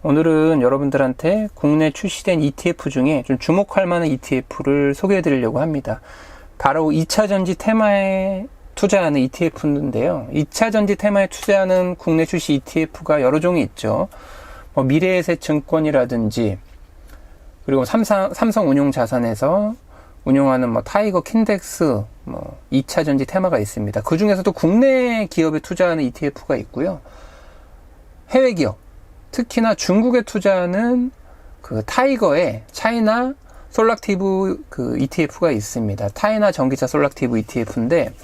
오늘은 여러분들한테 국내 출시된 ETF 중에 좀 주목할 만한 ETF를 소개해 드리려고 합니다. 바로 2차전지 테마에 투자하는 ETF인데요. 2차전지 테마에 투자하는 국내 출시 ETF가 여러 종이 있죠. 미래에셋증권이라든지, 그리고 삼성운용자산에서 운용하는 타이거 킨덱스 2차전지 테마가 있습니다. 그 중에서도 국내 기업에 투자하는 ETF가 있고요. 해외 기업, 특히나 중국에 투자하는 그 타이거의 차이나 솔락티브 그 ETF가 있습니다. 타이나 전기차 솔락티브 ETF인데,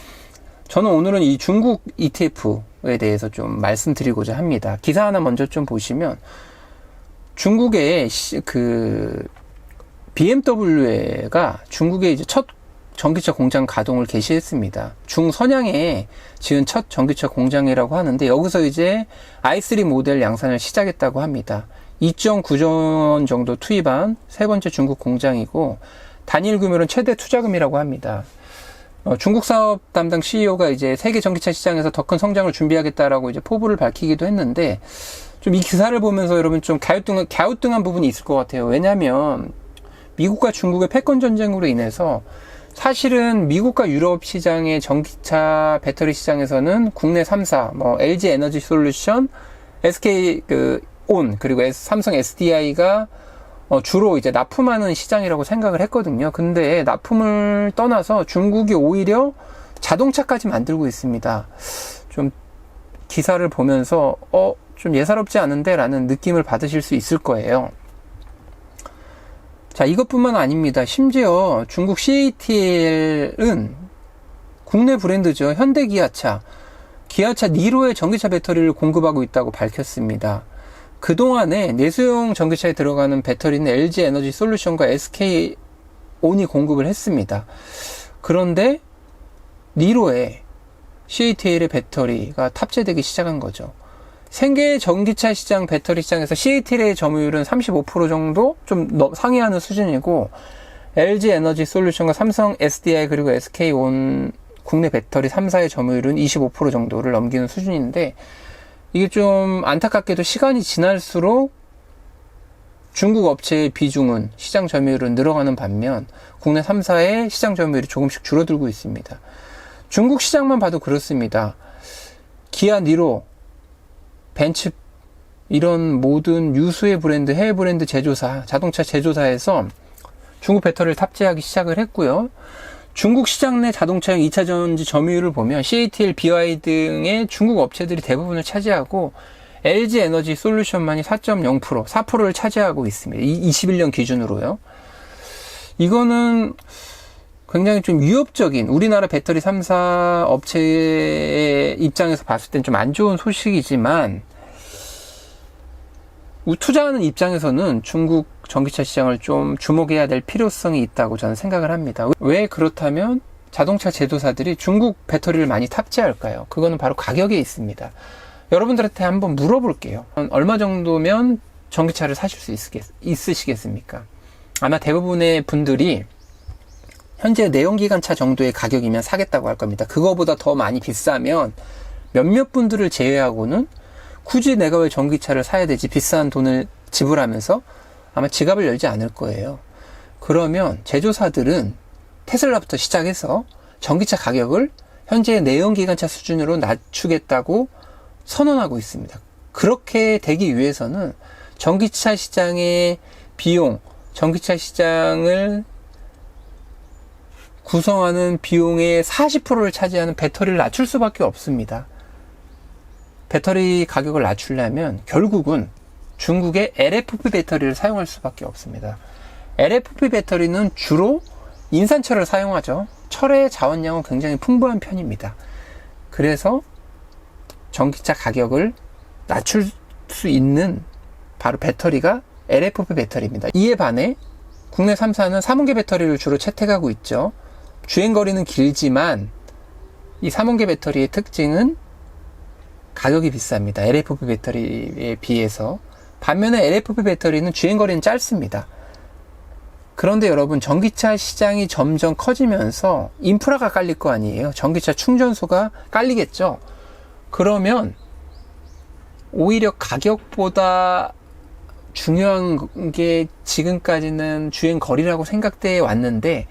저는 오늘은 이 중국 ETF에 대해서 좀 말씀드리고자 합니다. 기사 하나 먼저 좀 보시면, 중국의 그 BMW가 중국에 이제 첫 전기차 공장 가동을 개시했습니다. 중선양에 지은 첫 전기차 공장이라고 하는데, 여기서 이제 i3 모델 양산을 시작했다고 합니다. 2.9조 원 정도 투입한 세 번째 중국 공장이고, 단일 규모는 최대 투자금이라고 합니다. 중국 사업 담당 CEO가 이제 세계 전기차 시장에서 더 큰 성장을 준비하겠다라고 이제 포부를 밝히기도 했는데, 좀 이 기사를 보면서 여러분 좀 갸우뚱한 부분이 있을 것 같아요. 왜냐하면 미국과 중국의 패권 전쟁으로 인해서 사실은 미국과 유럽 시장의 전기차 배터리 시장에서는 국내 3사, LG 에너지 솔루션, SK 온, 그리고 삼성 SDI가 주로 이제 납품하는 시장이라고 생각을 했거든요. 근데 납품을 떠나서 중국이 오히려 자동차까지 만들고 있습니다. 좀 기사를 보면서 좀 예사롭지 않은데 라는 느낌을 받으실 수 있을 거예요. 자, 이것뿐만 아닙니다. 심지어 중국 CATL은 국내 브랜드죠. 현대기아차, 기아차 니로의 전기차 배터리를 공급하고 있다고 밝혔습니다. 그동안에 내수용 전기차에 들어가는 배터리는 LG 에너지 솔루션과 SK 온이 공급을 했습니다. 그런데 니로에 CATL의 배터리가 탑재되기 시작한 거죠. 생계 전기차 시장 배터리 시장에서 CATL의 점유율은 35% 정도 좀 상회하는 수준이고, LG 에너지 솔루션과 삼성 SDI 그리고 SK 온 국내 배터리 3사의 점유율은 25% 정도를 넘기는 수준인데, 이게 좀 안타깝게도 시간이 지날수록 중국 업체의 비중은, 시장 점유율은 늘어가는 반면 국내 3사의 시장 점유율이 조금씩 줄어들고 있습니다. 중국 시장만 봐도 그렇습니다. 기아, 니로, 벤츠, 이런 모든 유수의 브랜드, 해외 브랜드 제조사, 자동차 제조사에서 중국 배터리를 탑재하기 시작을 했고요. 중국 시장 내 자동차용 2차전지 점유율을 보면 CATL, BYD 등의 중국 업체들이 대부분을 차지하고, LG 에너지 솔루션만이 4.0%, 4%를 차지하고 있습니다. 21년 기준으로요. 이거는 굉장히 좀 위협적인, 우리나라 배터리 3사 업체의 입장에서 봤을 땐 좀 안 좋은 소식이지만, 투자하는 입장에서는 중국 전기차 시장을 좀 주목해야 될 필요성이 있다고 저는 생각을 합니다. 왜 그렇다면 자동차 제조사들이 중국 배터리를 많이 탑재할까요? 그거는 바로 가격에 있습니다. 여러분들한테 한번 물어볼게요. 얼마 정도면 전기차를 사실 수 있으시겠습니까? 아마 대부분의 분들이 현재 내연기관차 정도의 가격이면 사겠다고 할 겁니다. 그거보다 더 많이 비싸면 몇몇 분들을 제외하고는 굳이 내가 왜 전기차를 사야 되지, 비싼 돈을 지불하면서 아마 지갑을 열지 않을 거예요. 그러면 제조사들은 테슬라부터 시작해서 전기차 가격을 현재 내연기관차 수준으로 낮추겠다고 선언하고 있습니다. 그렇게 되기 위해서는 전기차 시장의 비용, 전기차 시장을 구성하는 비용의 40%를 차지하는 배터리를 낮출 수밖에 없습니다. 배터리 가격을 낮추려면 결국은 중국의 LFP 배터리를 사용할 수밖에 없습니다. LFP 배터리는 주로 인산철을 사용하죠. 철의 자원량은 굉장히 풍부한 편입니다. 그래서 전기차 가격을 낮출 수 있는 바로 배터리가 LFP 배터리입니다. 이에 반해 국내 3사는 3원계 배터리를 주로 채택하고 있죠. 주행거리는 길지만 이 3원계 배터리의 특징은 가격이 비쌉니다. LFP 배터리에 비해서. 반면에 LFP 배터리는 주행거리는 짧습니다. 그런데 여러분, 전기차 시장이 점점 커지면서 인프라가 깔릴 거 아니에요. 전기차 충전소가 깔리겠죠. 그러면 오히려 가격보다 중요한 게 지금까지는 주행 거리라고 생각돼 왔는데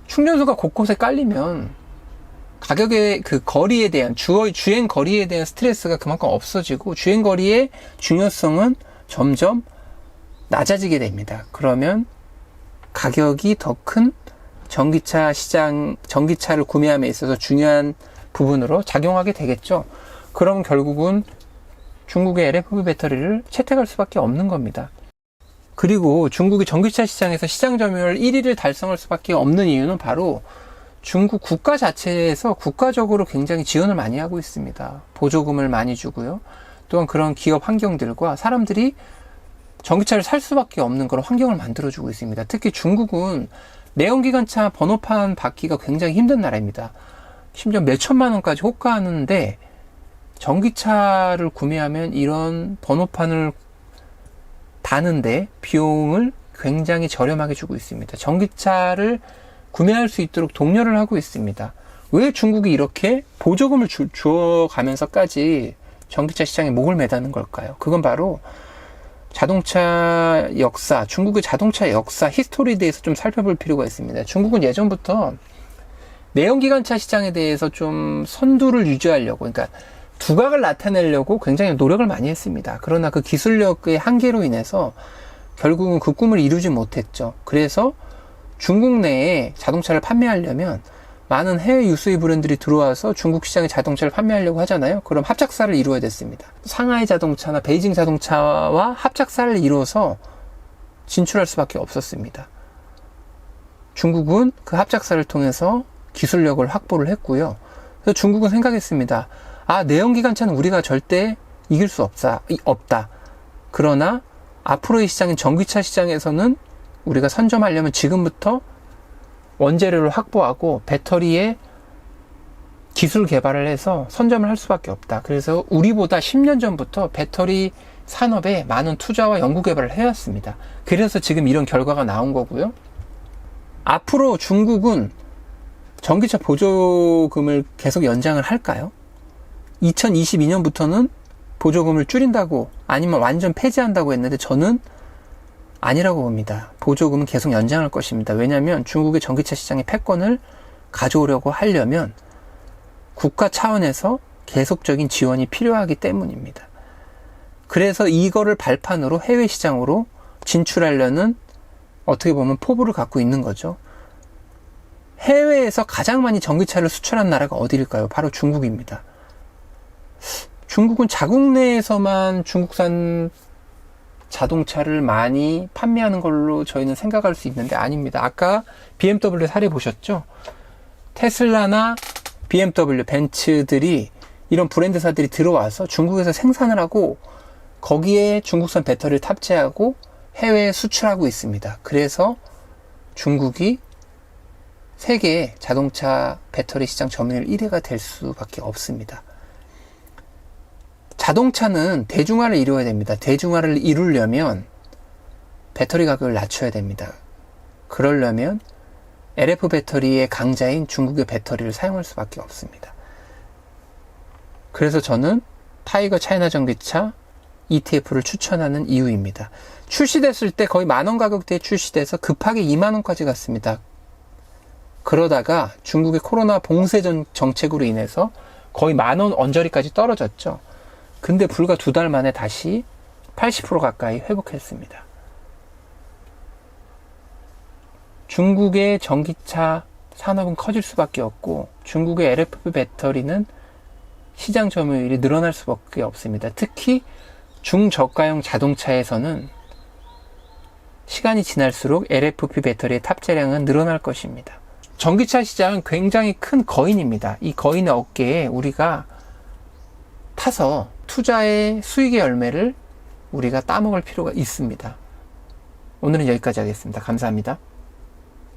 충전소가 곳곳에 깔리면 가격의 그 거리에 대한 주행 거리에 대한 스트레스가 그만큼 없어지고 주행 거리의 중요성은 점점 낮아지게 됩니다. 그러면 가격이 더 큰 전기차를 구매함에 있어서 중요한 부분으로 작용하게 되겠죠. 그럼 결국은 중국의 LFP 배터리를 채택할 수밖에 없는 겁니다. 그리고 중국이 전기차 시장에서 시장 점유율 1위를 달성할 수밖에 없는 이유는 바로 중국 국가 자체에서 국가적으로 굉장히 지원을 많이 하고 있습니다. 보조금을 많이 주고요. 또한 그런 기업 환경들과 사람들이 전기차를 살 수밖에 없는 그런 환경을 만들어주고 있습니다. 특히 중국은 내연기관차 번호판 받기가 굉장히 힘든 나라입니다. 심지어 몇 천만 원까지 호가하는데 전기차를 구매하면 이런 번호판을 다는데 비용을 굉장히 저렴하게 주고 있습니다. 전기차를 구매할 수 있도록 독려를 하고 있습니다. 왜 중국이 이렇게 보조금을 주어가면서까지 전기차 시장에 목을 매다는 걸까요? 그건 바로 자동차 역사, 중국의 자동차 역사, 히스토리에 대해서 좀 살펴볼 필요가 있습니다. 중국은 예전부터 내연기관차 시장에 대해서 좀 선두를 유지하려고, 그러니까 두각을 나타내려고 굉장히 노력을 많이 했습니다. 그러나 그 기술력의 한계로 인해서 결국은 그 꿈을 이루지 못했죠. 그래서 중국 내에 자동차를 판매하려면 많은 해외 유수의 브랜드들이 들어와서 중국 시장에 자동차를 판매하려고 하잖아요. 그럼 합작사를 이루어야 됐습니다. 상하이 자동차나 베이징 자동차와 합작사를 이루어서 진출할 수밖에 없었습니다. 중국은 그 합작사를 통해서 기술력을 확보를 했고요. 그래서 중국은 생각했습니다. 내연기관차는 우리가 절대 이길 수 없다. 그러나 앞으로의 시장인 전기차 시장에서는 우리가 선점하려면 지금부터 원재료를 확보하고 배터리에 기술 개발을 해서 선점을 할 수밖에 없다. 그래서 우리보다 10년 전부터 배터리 산업에 많은 투자와 연구 개발을 해왔습니다. 그래서 지금 이런 결과가 나온 거고요. 앞으로 중국은 전기차 보조금을 계속 연장을 할까요? 2022년부터는 보조금을 줄인다고 아니면 완전 폐지한다고 했는데 저는 아니라고 봅니다. 보조금은 계속 연장할 것입니다. 왜냐하면 중국의 전기차 시장의 패권을 가져오려고 하려면 국가 차원에서 계속적인 지원이 필요하기 때문입니다. 그래서 이거를 발판으로 해외 시장으로 진출하려는 어떻게 보면 포부를 갖고 있는 거죠. 해외에서 가장 많이 전기차를 수출한 나라가 어디일까요? 바로 중국입니다. 중국은 자국 내에서만 중국산 자동차를 많이 판매하는 걸로 저희는 생각할 수 있는데 아닙니다. 아까 BMW 사례 보셨죠? 테슬라나 BMW, 벤츠들이 이런 브랜드사들이 들어와서 중국에서 생산을 하고 거기에 중국산 배터리를 탑재하고 해외에 수출하고 있습니다. 그래서 중국이 세계 자동차 배터리 시장 점유율 1위가 될 수밖에 없습니다. 자동차는 대중화를 이루어야 됩니다. 대중화를 이루려면 배터리 가격을 낮춰야 됩니다. 그러려면 LF 배터리의 강자인 중국의 배터리를 사용할 수밖에 없습니다. 그래서 저는 타이거 차이나 전기차 ETF를 추천하는 이유입니다. 출시됐을 때 거의 만원 가격대에 출시돼서 급하게 2만원까지 갔습니다. 그러다가 중국의 코로나 봉쇄 정책으로 인해서 거의 만원 언저리까지 떨어졌죠. 근데 불과 2달 만에 다시 80% 가까이 회복했습니다. 중국의 전기차 산업은 커질 수밖에 없고 중국의 LFP 배터리는 시장 점유율이 늘어날 수밖에 없습니다. 특히 중저가형 자동차에서는 시간이 지날수록 LFP 배터리의 탑재량은 늘어날 것입니다. 전기차 시장은 굉장히 큰 거인입니다. 이 거인의 어깨에 우리가 타서 투자의 수익의 열매를 우리가 따먹을 필요가 있습니다. 오늘은 여기까지 하겠습니다. 감사합니다.